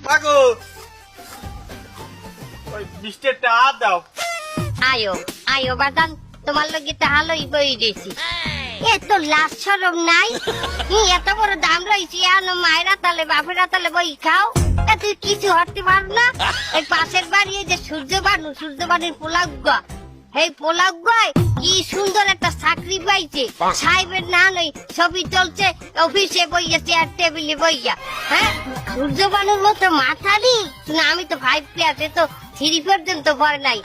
মাগো ওই 20 টাকা দাও। আয়ো আয়ো বাদান, তোমার লগে টাহা লই বই দিছি। এ তো লাজ শরম নাই, এত বড় দাম রয়েছে, আনো মায়েরা তালে বাপেরা তালে বই খাও। তুই কিছু হতে পার না? এই পাশের বাড়ি যে সূর্য বাড়ির পোলাগুয়া, এই পোলাগুয়ায় কি সুন্দর একটা চাকরি পাইছে, সাহেবের না নই ছবি চলছে, অফিসে বইয়া চেয়ার টেবিলে বইয়া। হ্যাঁ, সূর্য বানুর মতো মাথা নেই না, আমি তো 5 ক্লাসে তো 3 পর্যন্ত পড়ে নাই।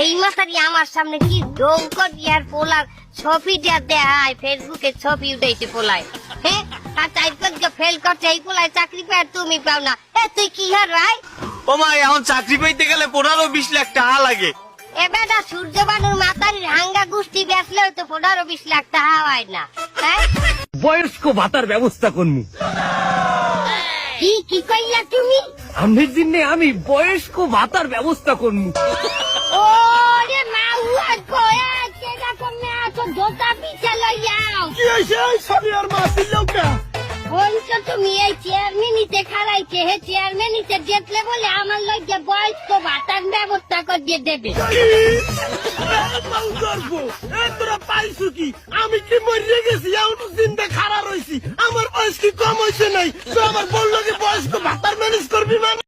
এই মাথারি আমার সামনে কি ডৌক দিয়ার পোলার ছবিটা দেখায়, ফেসবুকে ছবি উঠাইছে পোলায়। হ্যাঁ, আর 4 পর্যন্ত ফেল করছে, এই পোলায় চাকরি পায় তুমি পাও না। তুই কি হার ভাই? ও মা, এখন চাকরি পাইতে গেলে 15-20 লাখ টাকা লাগে। এবেটা সূর্য বানুর মাতারির হাঙ্গা গোষ্ঠী বেচলেও তো 15-20 লাখ টাকা হয় না। হ্যাঁ, বয়স্ক ভাতার ব্যবস্থা করমু। কি কইলা তুমি? আমের জন্য আমি বয়স্ক ভাতার ব্যবস্থা করমু। ওরে মাউয়া কয়া কেডা কমে আছো, জোতা পিছে লইয়াও। কি হইছে সবই আর মাসির লোকা? বলছো তুমি এই চেয়ারম্যানিতে খাড়াইছে, হে চেয়ারম্যানিতে জিতলে বলে আমার লইগে বয়স্ক ভাতার ব্যবস্থা করে দেবে। তোরা পাইছো কি? আমি কি মরে গেছি? এমন জিন্দা খাড়া রইছি, আমার বয়স কি কম হয়েছে নাই? তো আমার বললো কি বয়স্ক ভাতার ম্যানেজ করবি মানে?